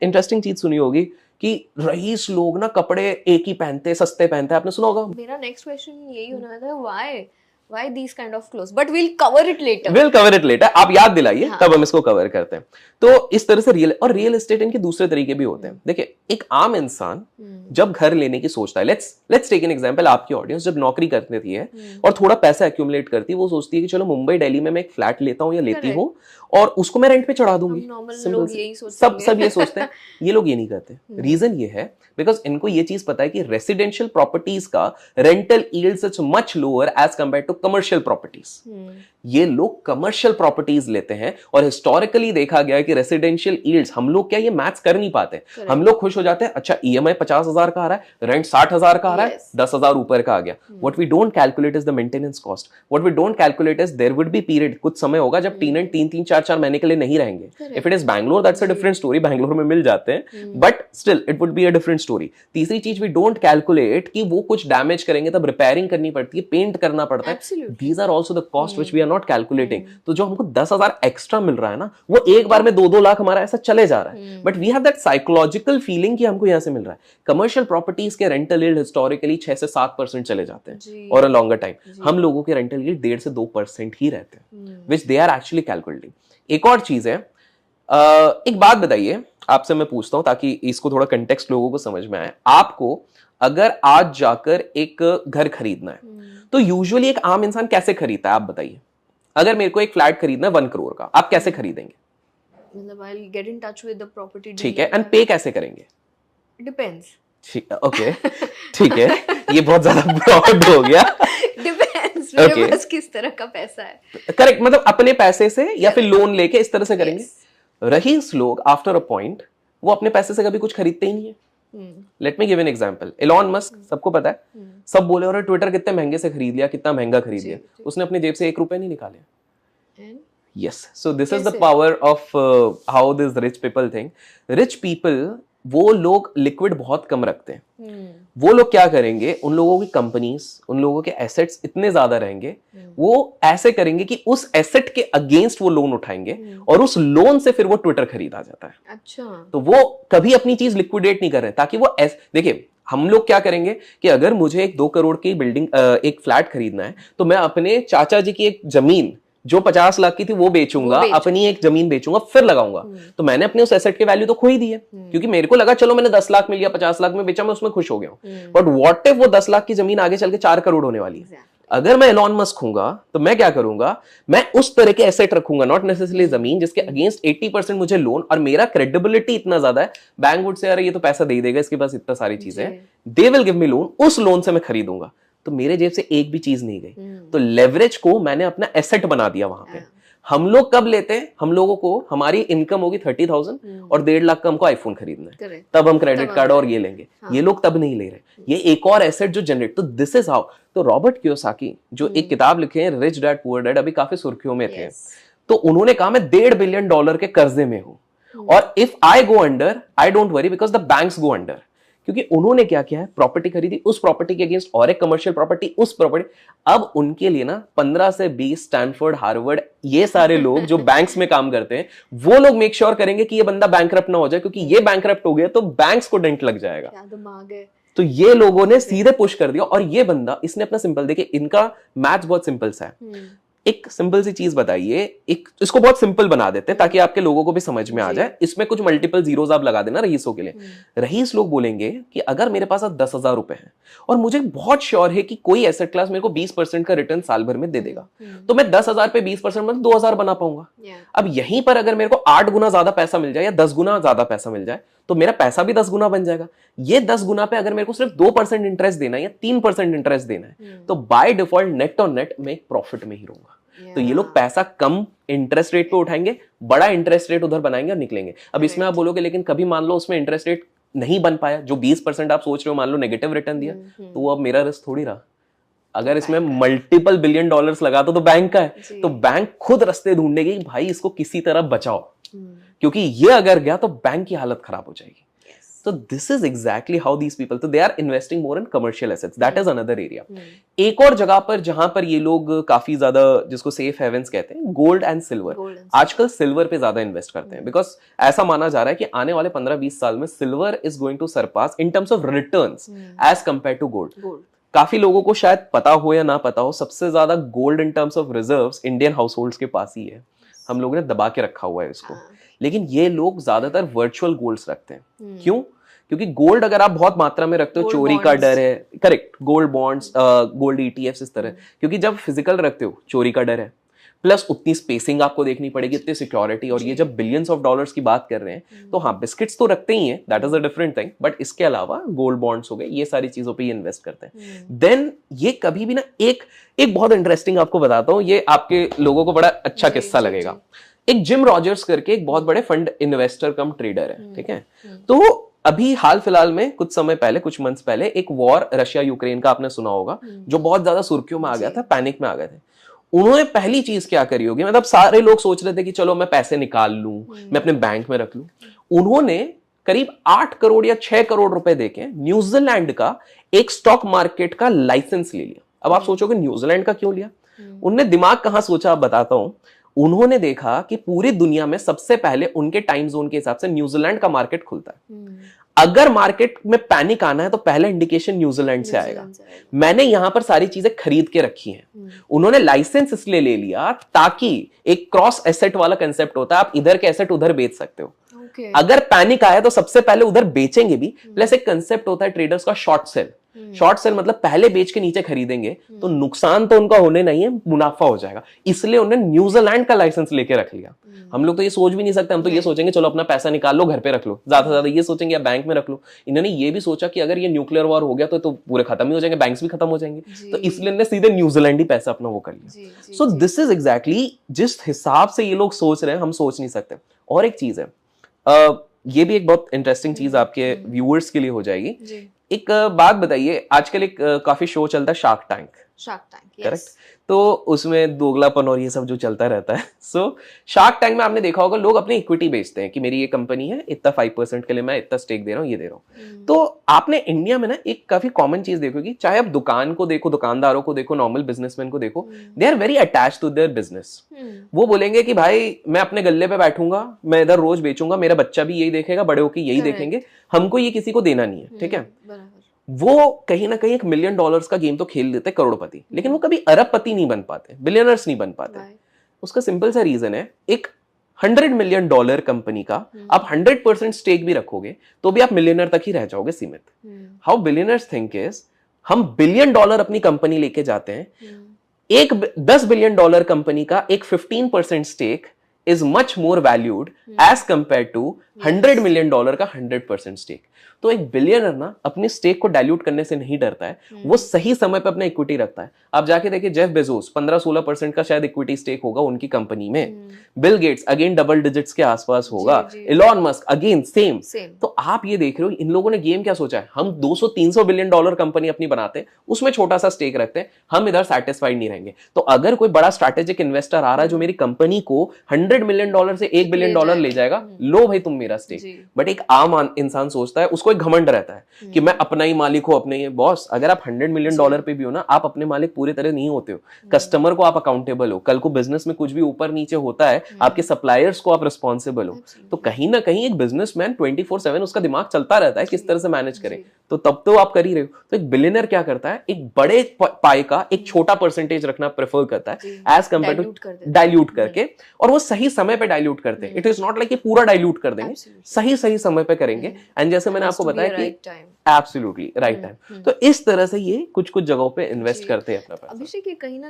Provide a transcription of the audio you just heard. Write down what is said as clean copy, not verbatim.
Interesting चीज सुनी होगी कि रईस लोग ना कपड़े एक ही पहनते, सस्ते पहनते हैं, आपने सुना होगा। मेरा नेक्स्ट क्वेश्चन यही होना था, why these kind of clothes, but we'll cover it later. We'll cover it later, आप याद दिलाइए तब हम इसको कवर करते हैं। तो इस तरह से रियल एस्टेट इनके दूसरे तरीके भी होते हैं। देखिए, एक आम इंसान जब घर लेने की सोचता है, लेट्स टेक एन एग्जांपल, आपकी ऑडियंस जब नौकरी करती है और थोड़ा पैसा एक्यूमुलेट करती है, वो सोचती है कि चलो मुंबई दिल्ली में मैं एक फ्लैट लेता हूँ या लेती हूँ और उसको मैं रेंट पे चढ़ा दूंगी। लोग यही सोचते सब ये सोचते हैं। ये लोग ये नहीं करते। रीजन ये है बिकॉज इनको ये चीज पता है कि रेसिडेंशियल प्रॉपर्टीज का rental yields is much lower as compare to commercial properties. ये लोग कमर्शियल प्रॉपर्टीज लेते हैं और हिस्टोरिकली देखा गया है कि रेसिडेंशियल यील्ड्स, हम लोग क्या ये मैथ्स कर नहीं पाते। हम लोग खुश हो जाते हैं, अच्छा ईएमआई 50,000 का आ रहा है, रेंट 60,000 का आ रहा है, 10,000 ऊपर का आ गया। What we don't calculate is the maintenance cost. What we don't calculate is there would be period, कुछ समय होगा जब टेनेंट 3-3, 4-4 महीने के लिए नहीं रहेंगे। If it is Bangalore that's a different story, Bangalore में मिल जाते हैं, but still it would be a different story. तीसरी चीज वी डोंट कैलकुलेट कि वो कुछ डैमेज करेंगे तब रिपेयरिंग करनी पड़ती है, पेंट करना पड़ता है। These are also the cost which we are not calculating. तो जो हमको 10,000 एक्स्ट्रा मिल रहा है ना, वो एक बार में 2-2 लाख हमारा ऐसा चले जा रहा है, but we have that psychological feeling कि हमको यहां से मिल रहा है। कमर्शियल प्रॉपर्टीज के रेंटल यील्ड हिस्टोरिकली 6 से 7% चले जाते हैं और अ लॉन्गर टाइम। हम लोगों के रेंटल यील्ड 1.5 से 2% ही रहते हैं, विच दे आर एक्चुअली कैलकुलेटिंग। एक और चीज है, एक बात बताइए, आपसे मैं पूछता हूं ताकि इसको थोड़ा कंटेक्स्ट लोगों को समझ में आए। आपको अगर आज जाकर एक घर खरीदना है तो यूजुअली एक आम इंसान कैसे खरीदता है, आप बताइए। अगर मेरे को एक फ्लैट खरीदना है 1 करोड़ का, आप कैसे खरीदेंगे? मतलब I'll get in touch with the property dealer. ठीक है, एंड पे कैसे करेंगे? Depends. ओके, ठीक है, ये बहुत ज्यादा ब्रॉड हो गया। Depends, मेरे पास किस तरह का पैसा है। करेक्ट, मतलब अपने पैसे से या फिर लोन लेके इस तरह से करेंगे। रईस लोग आफ्टर अ पॉइंट वो अपने पैसे से कभी कुछ खरीदते ही नहीं है। Let me give an example. Elon Musk, सबको पता है, सब बोले और ट्विटर कितने महंगे से खरीद लिया, कितना महंगा खरीद लिया, उसने अपनी जेब से 1 रुपए नहीं निकाले। Yes, so this is the power of how this rich people think. Rich people, वो लोग लिक्विड बहुत कम रखते हैं। वो लोग क्या करेंगे, उन लोगों की कंपनीज, उन लोगों के एसेट्स इतने ज्यादा रहेंगे, वो ऐसे करेंगे कि उस एसेट के अगेंस्ट वो लोन उठाएंगे और उस लोन से फिर वो ट्विटर खरीदा जाता है। अच्छा, तो वो कभी अपनी चीज लिक्विडेट नहीं कर रहे ताकि वो देखिए, हम लोग क्या करेंगे कि अगर मुझे एक 2 करोड़ की बिल्डिंग, एक फ्लैट खरीदना है, तो मैं अपने चाचा जी की एक जमीन जो 50 लाख की थी वो बेचूंगा, अपनी एक जमीन बेचूंगा, फिर लगाऊंगा। तो मैंने अपने उस एसेट के वैल्यू तो खो ही दी है, क्योंकि मेरे को लगा चलो मैंने 10 लाख मिल गया, 50 लाख में बेचा, मैं उसमें खुश हो गया हूं। बट व्हाट इफ वो 10 लाख की जमीन आगे चल के 4 करोड़ होने वाली है? अगर मैं एलॉन मस्क हूंगा तो मैं क्या करूंगा, मैं उस तरह के एसेट रखूंगा, नॉट नेसेसरली जमीन, जिसके अगेंस्ट 80% मुझे लोन, और मेरा क्रेडिबिलिटी इतना ज्यादा है, बैंक वुड से अरे ये तो पैसा दे देगा, इसके पास इतना सारी चीजें हैं, they will give me loan, उस लोन से मैं खरीदूंगा। तो मेरे जेब से एक भी चीज नहीं गई। तो लेवरेज को मैंने अपना एसेट बना दिया वहां पे। हम लोग कब लेते हैं, हम लोगों को हमारी इनकम होगी 30,000 और 1.5 लाख का हमको आईफोन खरीदना है, तब हम क्रेडिट कार्ड और ये लेंगे। ये लोग तब नहीं ले रहे, ये एक और एसेट जो जनरेट। तो दिस इज हाउ। तो रॉबर्ट कियोसाकी जो एक किताब लिखे हैं, रिच डैड पुअर डैड, अभी काफी सुर्खियों में थे, तो उन्होंने कहा मैं $1.5 बिलियन के कर्जे में हूं, और if I go under I don't worry because the banks go under. क्योंकि उन्होंने क्या किया है, प्रॉपर्टी खरीदी, उस प्रॉपर्टी के अगेंस्ट और एक कमर्शियल प्रॉपर्टी, उस प्रॉपर्टी। अब उनके लिए ना 15 से 20 स्टैनफोर्ड, हार्वर्ड, ये सारे लोग जो बैंक्स में काम करते हैं, वो लोग मेक श्योर करेंगे कि ये बंदा बैंकरप्ट ना हो जाए, क्योंकि ये बैंकरप्ट हो गया तो बैंक्स को डेंट लग जाएगा। क्या दिमाग है। तो ये लोगों ने सीधे पुश कर दिया। और ये बंदा, इसने अपना सिंपल, देखिए इनका मैथ्स बहुत सिंपल सा है। एक सिंपल सी चीज बताइए, एक इसको बहुत सिंपल बना देते हैं ताकि आपके लोगों को भी समझ में आ जाए। इसमें कुछ मल्टीपल जीरोस आप लगा देना रईसों के लिए। रईस लोग बोलेंगे कि अगर मेरे पास 10,000 रुपए हैं और मुझे बहुत श्योर है कि कोई एसेट क्लास मेरे को 20% का रिटर्न साल भर में दे देगा, तो मैं 10,000 पे 20% मतलब 2,000 बना पाऊंगा। अब यहीं पर अगर मेरे को 8 गुना ज्यादा पैसा मिल जाए या 10 गुना ज्यादा पैसा मिल जाए, तो मेरा पैसा भी 10 गुना बन जाएगा। ये 10 गुना पे अगर मेरे को सिर्फ 2% इंटरेस्ट देना है या 3% इंटरेस्ट देना है, तो बाय डिफॉल्ट नेट और नेट में एक प्रॉफिट में ही रहूंगा। तो ये लोग पैसा कम इंटरेस्ट रेट पे उठाएंगे, बड़ा इंटरेस्ट रेट उधर बनाएंगे और निकलेंगे। अब इसमें आप बोलोगे लेकिन कभी मान लो उसमें इंटरेस्ट रेट नहीं बन पाया, जो 20% आप सोच रहे हो, मान लो नेगेटिव रिटर्न दिया, तो वो अब मेरा रिस्क थोड़ी रहा। अगर इसमें मल्टीपल $बिलियन लगा तो बैंक का है, तो बैंक खुद रास्ते ढूंढेगी भाई इसको किसी तरह बचाओ, क्योंकि ये अगर गया तो बैंक की हालत खराब हो जाएगी। So this is exactly how these people, so they are investing more in commercial assets. That is another area. एक और जगह पर जहां पर ये लोग काफी ज्यादा, जिसको सेफ हेवेंस कहते हैं, गोल्ड एंड सिल्वर. आजकल सिल्वर पे ज्यादा इन्वेस्ट करते हैं बिकॉज ऐसा माना जा रहा है कि आने वाले 15-20 साल में silver is going to surpass in terms of returns as compare to gold. काफी लोगों को शायद पता हो या ना पता हो, सबसे ज्यादा gold in terms of reserves Indian house holds के पास ही है. हम लोगों ने दबा के रखा हुआ है इसको. लेकिन ये लोग ज्यादातर वर्चुअल गोल्ड्स रखते हैं. क्यों? क्योंकि गोल्ड अगर आप बहुत मात्रा में रखते हो, चोरी का डर है. Correct, gold bonds, gold ETFs, इस तरह. क्योंकि जब फिजिकल रखते हो चोरी का डर है, प्लस उतनी स्पेसिंग आपको देखनी पड़ेगी, इतनी सिक्योरिटी. और ये जब बिलियंस ऑफ डॉलर्स की बात कर रहे हैं, तो हाँ, बिस्किट्स तो रखते ही हैं, that is a different thing. But इसके अलावा गोल्ड बॉन्ड्स हो गए, ये सारी चीजों पे ये इन्वेस्ट करते हैं. देन ये कभी भी ना, एक बहुत इंटरेस्टिंग आपको बताता हूँ, ये आपके लोगों को बड़ा अच्छा किस्सा लगेगा. एक जिम रॉजर्स करके एक बहुत बड़े फंड इन्वेस्टर कम ट्रेडर है, ठीक है. तो अभी हाल फिलहाल में कुछ समय पहले, कुछ मंथ्स पहले, एक वॉर रशिया यूक्रेन का आपने सुना होगा, जो बहुत ज्यादा सुर्खियों में आ गया था, पैनिक में आ गए थे. उन्होंने पहली चीज क्या करी होगी, मतलब सारे लोग सोच रहे थे कि चलो मैं पैसे निकाल लूं, मैं अपने बैंक में रख लूं. उन्होंने करीब 8 करोड़ या 6 करोड़ रुपए देके न्यूजीलैंड का एक स्टॉक मार्केट का लाइसेंस ले लिया. अब आप सोचोगे न्यूजीलैंड का क्यों लिया? उनने दिमाग कहां सोचा, आप बताता हूं. उन्होंने देखा कि पूरी दुनिया में सबसे पहले उनके टाइम जोन के हिसाब से न्यूजीलैंड का मार्केट खुलता है. अगर मार्केट में पैनिक आना है तो पहला इंडिकेशन न्यूजीलैंड से आएगा. मैंने यहां पर सारी चीजें खरीद के रखी हैं. उन्होंने लाइसेंस इसलिए ले लिया ताकि एक क्रॉस एसेट वाला कंसेप्ट होता है, आप इधर के एसेट उधर बेच सकते हो. अगर पैनिक आया तो सबसे पहले उधर बेचेंगे भी. प्लस एक कंसेप्ट होता है ट्रेडर्स का शॉर्ट सेल. शॉर्ट सेल मतलब पहले बेच के नीचे खरीदेंगे तो नुकसान तो उनका होने नहीं है, मुनाफा हो जाएगा. इसलिए उन्होंने न्यूजीलैंड का लाइसेंस लेके रख लिया. हम लोग तो ये सोच भी नहीं सकते. हम तो ये सोचेंगे चलो अपना पैसा निकाल लो, घर पे रख लो, ज्यादा से ज्यादा ये सोचेंगे या बैंक में रख लो. इन्होंने ये भी सोचा कि अगर ये न्यूक्लियर वॉर हो गया तो पूरे खत्म ही हो जाएंगे, बैंक्स भी खत्म हो जाएंगे. तो इसलिए इन्होंने सीधे न्यूजीलैंड ही पैसा अपना वो कर लिया. सो दिस इज एग्जैक्टली जिस हिसाब से ये लोग सोच रहे हैं, हम सोच नहीं सकते. और एक चीज है, ये भी एक बहुत इंटरेस्टिंग चीज आपके व्यूअर्स के लिए हो जाएगी. एक बात बताइए, आजकल एक काफी शो चलता है शार्क टैंक. करेक्ट. तो उसमें दोगलापन और ये सब जो चलता रहता है. सो शार्क टैंक में आपने देखा होगा लोग अपनी इक्विटी बेचते हैं कि मेरी ये कंपनी है, इतना 5% के लिए मैं इतना स्टेक दे रहा हूँ, ये दे रहा हूँ. तो आपने इंडिया में ना एक काफी कॉमन चीज देखोगी, चाहे आप दुकान को देखो, दुकानदारों को देखो, नॉर्मल बिजनेसमैन को देखो, they are very attach to their business. वो बोलेंगे कि भाई मैं अपने गल्ले पे बैठूंगा, मैं इधर रोज बेचूंगा, मेरा बच्चा भी यही देखेगा, बड़े होकर यही देखेंगे, हमको ये किसी को देना नहीं है. ठीक है. वो कहीं ना कहीं $1 मिलियन का गेम तो खेल लेते करोड़पति, लेकिन वो कभी अरबपति नहीं बन पाते, बिलियनर्स नहीं बन पाते. उसका सिंपल सा रीजन है, एक $100 मिलियन कंपनी का आप 100% स्टेक भी रखोगे तो भी आप मिलियनर तक ही रह जाओगे सीमित. हाउ बिलियनर्स थिंक इज, हम $1 बिलियन अपनी कंपनी लेके जाते हैं, एक $10 बिलियन कंपनी का एक 15% stake is much more valued as compared to $100 million का 100% स्टेक. तो एक बिलियनर ना अपने स्टेक को डाइल्यूट करने से नहीं डरता है, वो सही समय पे अपना इक्विटी रखता है. आप जाके देखिए जेफ बेजोस 15-16% का शायद इक्विटी स्टेक होगा उनकी कंपनी में. Bill Gates again double digits के आसपास होगा. Elon Musk again same. तो आप ये देख रहे हो इन लोगों ने गेम क्या सोचा है, हम 200-300 बिलियन डॉलर कंपनी अपनी बनाते हैं, उसमें छोटा सा स्टेक रखते हैं, हम इधर सेटिस्फाइड नहीं रहेंगे. तो अगर कोई बड़ा स्ट्रैटेजिक इन्वेस्टर आ रहा है जो मेरी कंपनी को $100 मिलियन से $1 बिलियन ले जाएगा, लो भाई तुम मेरा स्टेक. बट एक आम इंसान सोचता है, उसको एक घमंड रहता है कि मैं अपना ही मालिक हूं, अपने ही बॉस. अगर आप $100 मिलियन पे भी हो ना, आप अपने मालिक पूरी तरह नहीं होते हो. कस्टमर को आप अकाउंटेबल हो, कल को बिजनेस में कुछ भी ऊपर नीचे होता है, आपके सप्लायर्स को आप रिस्पॉन्सिबल हो. तो कहीं ना कहीं एक बिजनेसमैन 24/7 उसका दिमाग चलता रहता है किस तरह से मैनेज करे. तो तब तो आप कर ही रहे हो. तो एक बिलियनर क्या करता है, एक बड़े पाई का एक छोटा परसेंटेज रखना प्रेफर करता है एज कंपेयर टू डाइल्यूट करके. और वो सही समय पे डाइल्यूट करते हैं. इट इज नॉट लाइक पूरा डाइल्यूट कर देंगे, सही समय पे करेंगे. एंड जैसे मैंने आपको बताया कि एब्सोल्युटली राइट टाइम. तो इस तरह से ये कुछ जगहों पे इन्वेस्ट करते हैं अपना पैसा. अभिषेक, ये कहीं ना